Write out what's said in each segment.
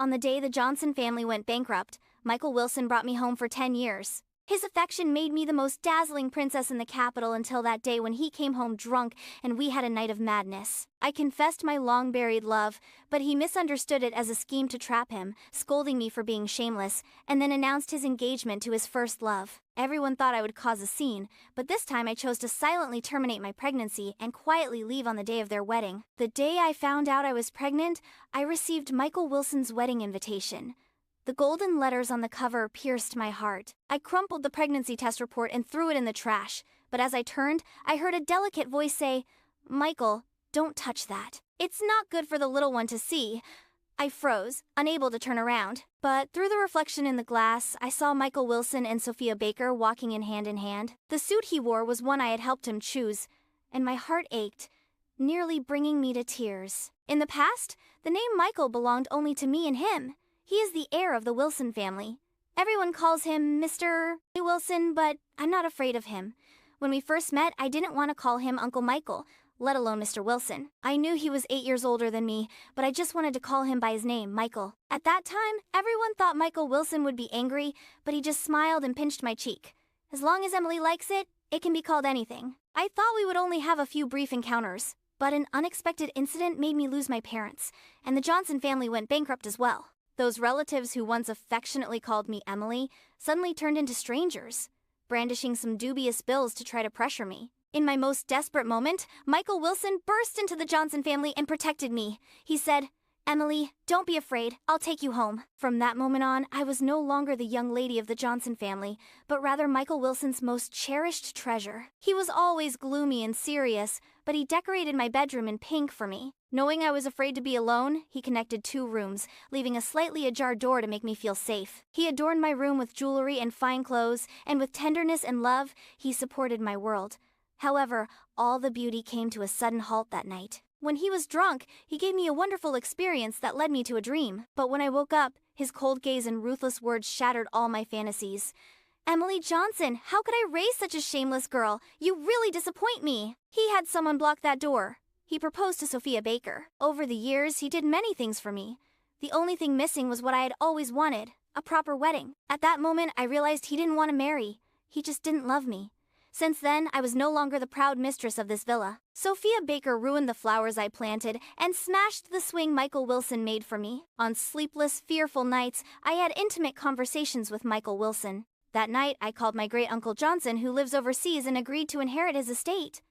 On the day the Johnson family went bankrupt, Michael Wilson brought me home for 10 years. His affection made me the most dazzling princess in the capital until that day when he came home drunk and we had a night of madness. I confessed my long-buried love, but he misunderstood it as a scheme to trap him, scolding me for being shameless, and then announced his engagement to his first love. Everyone thought I would cause a scene, but this time I chose to silently terminate my pregnancy and quietly leave on the day of their wedding. The day I found out I was pregnant, I received Michael Wilson's wedding invitation. The golden letters on the cover pierced my heart. I crumpled the pregnancy test report and threw it in the trash, but as I turned, I heard a delicate voice say, "Michael, don't touch that. It's not good for the little one to see." I froze, unable to turn around, but through the reflection in the glass, I saw Michael Wilson and Sophia Baker walking in hand. The suit he wore was one I had helped him choose, and my heart ached, nearly bringing me to tears. In the past, the name Michael belonged only to me and him. He is the heir of the Wilson family. Everyone calls him Mr. Wilson, but I'm not afraid of him. When we first met, I didn't want to call him Uncle Michael, let alone Mr. Wilson. I knew he was 8 years older than me, but I just wanted to call him by his name, Michael. At that time, everyone thought Michael Wilson would be angry, but he just smiled and pinched my cheek. As long as Emily likes it, it can be called anything. I thought we would only have a few brief encounters, but an unexpected incident made me lose my parents, and the Johnson family went bankrupt as well. Those relatives who once affectionately called me Emily suddenly turned into strangers, brandishing some dubious bills to try to pressure me. In my most desperate moment, Michael Wilson burst into the Johnson family and protected me. He said, "Emily, don't be afraid, I'll take you home." From that moment on, I was no longer the young lady of the Johnson family, but rather Michael Wilson's most cherished treasure. He was always gloomy and serious, but he decorated my bedroom in pink for me. Knowing I was afraid to be alone, he connected 2 rooms, leaving a slightly ajar door to make me feel safe. He adorned my room with jewelry and fine clothes, and with tenderness and love, he supported my world. However, all the beauty came to a sudden halt that night. When he was drunk, he gave me a wonderful experience that led me to a dream. But when I woke up, his cold gaze and ruthless words shattered all my fantasies. "Emily Johnson, how could I raise such a shameless girl? You really disappoint me." He had someone block that door. He proposed to Sophia Baker. Over the years, he did many things for me. The only thing missing was what I had always wanted, a proper wedding. At that moment, I realized he didn't want to marry. He just didn't love me. Since then, I was no longer the proud mistress of this villa. Sophia Baker ruined the flowers I planted and smashed the swing Michael Wilson made for me. On sleepless, fearful nights, I had intimate conversations with Michael Wilson. That night, I called my great-uncle Johnson, who lives overseas, and agreed to inherit his estate.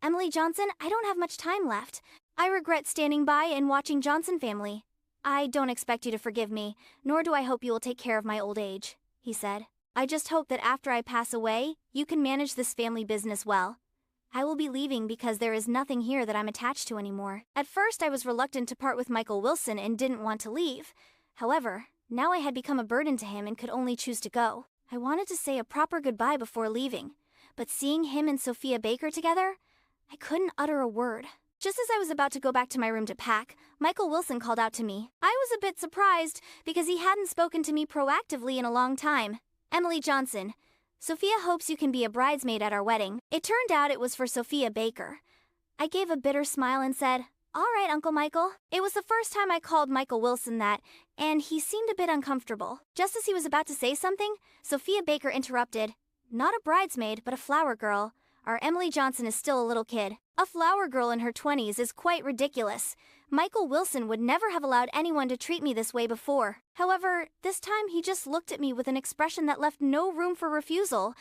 "Emily Johnson, I don't have much time left. I regret standing by and watching Johnson family. I don't expect you to forgive me, nor do I hope you will take care of my old age," he said. "I just hope that after I pass away, you can manage this family business well. I will be leaving because there is nothing here that I'm attached to anymore." At first, I was reluctant to part with Michael Wilson and didn't want to leave. However, now I had become a burden to him and could only choose to go. I wanted to say a proper goodbye before leaving, but seeing him and Sophia Baker together, I couldn't utter a word. Just as I was about to go back to my room to pack, Michael Wilson called out to me. I was a bit surprised because he hadn't spoken to me proactively in a long time. "Emily Johnson, Sophia hopes you can be a bridesmaid at our wedding." It turned out it was for Sophia Baker. I gave a bitter smile and said, "All right, Uncle Michael." It was the first time I called Michael Wilson that, and he seemed a bit uncomfortable. Just as he was about to say something, Sophia Baker interrupted. "Not a bridesmaid, but a flower girl. Our Emily Johnson is still a little kid. A flower girl in her 20s is quite ridiculous. Michael Wilson would never have allowed anyone to treat me this way before." However, this time he just looked at me with an expression that left no room for refusal.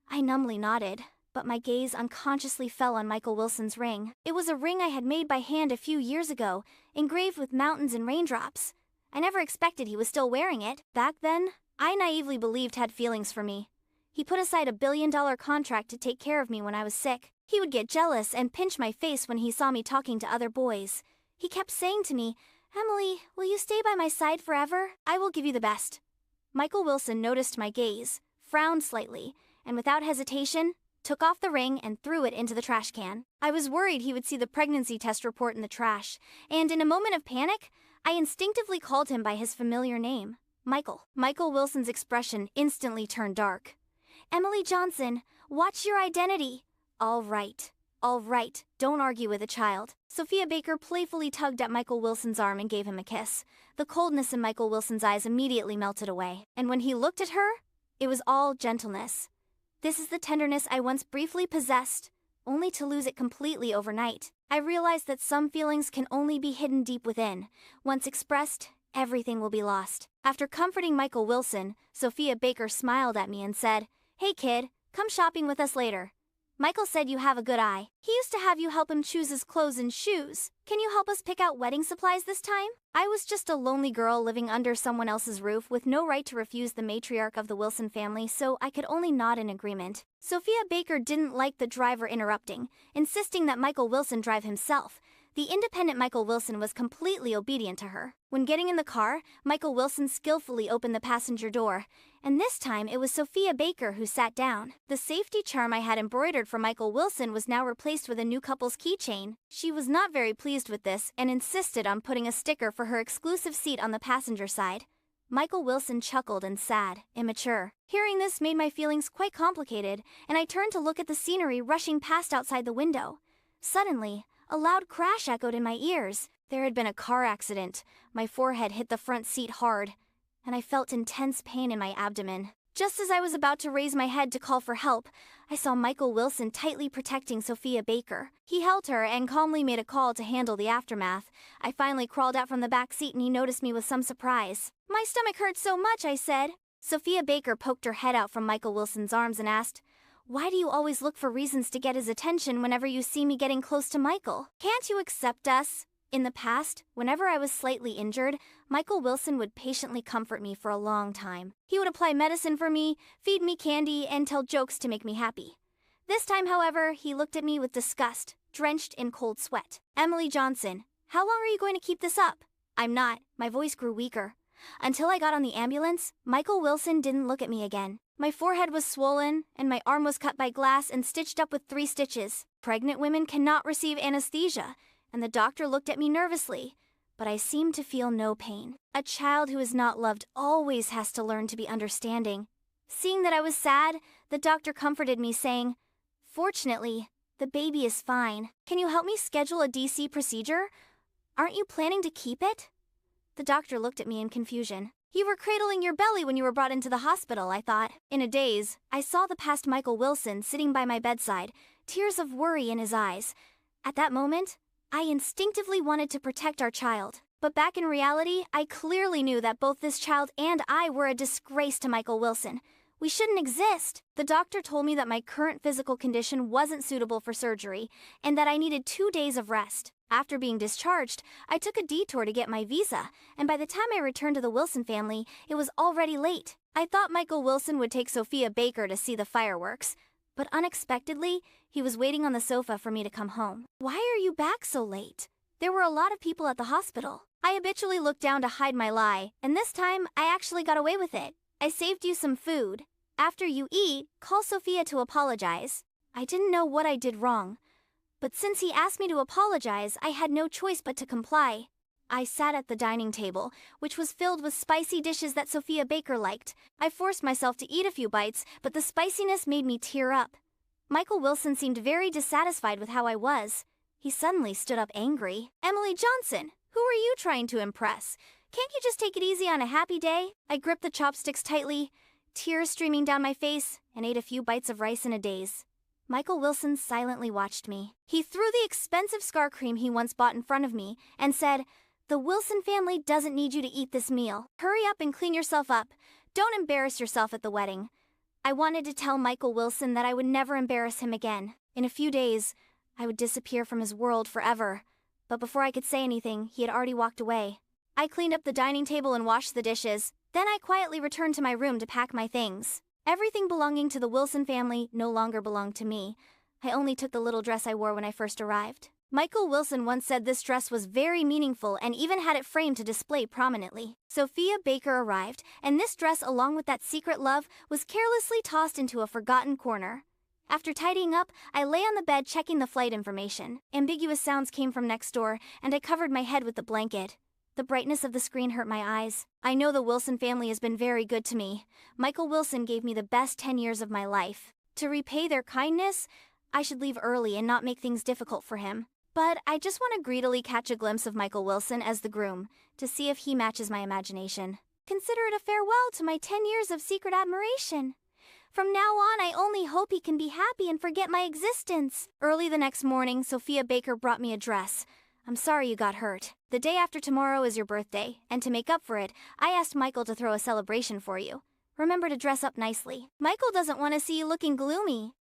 I numbly nodded, but my gaze unconsciously fell on Michael Wilson's ring. It was a ring I had made by hand a few years ago, engraved with mountains and raindrops. I never expected he was still wearing it. Back then, I naively believed he had feelings for me. He put aside $1 billion contract to take care of me when I was sick. He would get jealous and pinch my face when he saw me talking to other boys. He kept saying to me, "Emily, will you stay by my side forever? I will give you the best." Michael Wilson noticed my gaze, frowned slightly, and without hesitation, took off the ring and threw it into the trash can. I was worried he would see the pregnancy test report in the trash, and in a moment of panic, I instinctively called him by his familiar name, Michael. Michael Wilson's expression instantly turned dark. "Emily Johnson, watch your identity." "All right," All right, don't argue with a child. Sophia Baker playfully tugged at Michael Wilson's arm and gave him a kiss. The coldness in Michael Wilson's eyes immediately melted away, and when he looked at her, it was all gentleness. This is the tenderness I once briefly possessed, only to lose it completely overnight. I realized that some feelings can only be hidden deep within. Once expressed, everything will be lost. After comforting Michael Wilson, Sophia Baker smiled at me and said, "Hey kid, come shopping with us later. Michael said you have a good eye. He used to have you help him choose his clothes and shoes. Can you help us pick out wedding supplies this time?" I was just a lonely girl living under someone else's roof with no right to refuse the matriarch of the Wilson family, so I could only nod in agreement. Sophia Baker didn't like the driver interrupting, insisting that Michael Wilson drive himself. The independent Michael Wilson was completely obedient to her. When getting in the car, Michael Wilson skillfully opened the passenger door, and this time it was Sophia Baker who sat down. The safety charm I had embroidered for Michael Wilson was now replaced with a new couple's keychain. She was not very pleased with this and insisted on putting a sticker for her exclusive seat on the passenger side. Michael Wilson chuckled and sad, immature. Hearing this made my feelings quite complicated, and I turned to look at the scenery rushing past outside the window. Suddenly, a loud crash echoed in my ears. There had been a car accident. My forehead hit the front seat hard, and I felt intense pain in my abdomen. Just as I was about to raise my head to call for help, I saw Michael Wilson tightly protecting Sophia Baker. He held her and calmly made a call to handle the aftermath. I finally crawled out from the back seat and he noticed me with some surprise. "My stomach hurts so much," I said. Sophia Baker poked her head out from Michael Wilson's arms and asked, "Why do you always look for reasons to get his attention whenever you see me getting close to Michael? Can't you accept us?" In the past, whenever I was slightly injured, Michael Wilson would patiently comfort me for a long time. He would apply medicine for me, feed me candy, and tell jokes to make me happy. This time, however, he looked at me with disgust, drenched in cold sweat. "Emily Johnson, how long are you going to keep this up?" "I'm not." My voice grew weaker. Until I got on the ambulance, Michael Wilson didn't look at me again. My forehead was swollen, and my arm was cut by glass and stitched up with 3 stitches. Pregnant women cannot receive anesthesia, and the doctor looked at me nervously, but I seemed to feel no pain. A child who is not loved always has to learn to be understanding. Seeing that I was sad, the doctor comforted me, saying, "Fortunately, the baby is fine. Can you help me schedule a DC procedure? Aren't you planning to keep it?" The doctor looked at me in confusion. "You were cradling your belly when you were brought into the hospital," I thought. In a daze, I saw the past Michael Wilson sitting by my bedside, tears of worry in his eyes. At that moment, I instinctively wanted to protect our child. But back in reality, I clearly knew that both this child and I were a disgrace to Michael Wilson. We shouldn't exist. The doctor told me that my current physical condition wasn't suitable for surgery, and that I needed 2 days of rest. After being discharged, I took a detour to get my visa, and by the time I returned to the Wilson family, it was already late. I thought Michael Wilson would take Sophia Baker to see the fireworks, but unexpectedly, he was waiting on the sofa for me to come home. "Why are you back so late? There were a lot of people at the hospital." I habitually looked down to hide my lie, and this time, I actually got away with it. "I saved you some food. After you eat, call Sophia to apologize." I didn't know what I did wrong, but since he asked me to apologize, I had no choice but to comply. I sat at the dining table, which was filled with spicy dishes that Sophia Baker liked. I forced myself to eat a few bites, but the spiciness made me tear up. Michael Wilson seemed very dissatisfied with how I was. He suddenly stood up angry. "Emily Johnson, who are you trying to impress? Can't you just take it easy on a happy day?" I gripped the chopsticks tightly, tears streaming down my face, and ate a few bites of rice in a daze. Michael Wilson silently watched me. He threw the expensive scar cream he once bought in front of me and said, "The Wilson family doesn't need you to eat this meal. Hurry up and clean yourself up. Don't embarrass yourself at the wedding." I wanted to tell Michael Wilson that I would never embarrass him again. In a few days, I would disappear from his world forever. But before I could say anything, he had already walked away. I cleaned up the dining table and washed the dishes. Then I quietly returned to my room to pack my things. Everything belonging to the Wilson family no longer belonged to me. I only took the little dress I wore when I first arrived. Michael Wilson once said this dress was very meaningful and even had it framed to display prominently. Sophia Baker arrived, and this dress, along with that secret love, was carelessly tossed into a forgotten corner. After tidying up, I lay on the bed checking the flight information. Ambiguous sounds came from next door, and I covered my head with the blanket. The brightness of the screen hurt my eyes. I know the Wilson family has been very good to me. Michael Wilson gave me the best 10 years of my life. To repay their kindness, I should leave early and not make things difficult for him. But I just want to greedily catch a glimpse of Michael Wilson as the groom, to see if he matches my imagination. Consider it a farewell to my 10 years of secret admiration. From now on, I only hope he can be happy and forget my existence. Early the next morning, Sophia Baker brought me a dress. I'm sorry you got hurt. The day after tomorrow is your birthday, and to make up for it, I asked Michael to throw a celebration for you. Remember to dress up nicely. Michael doesn't want to see you looking gloomy.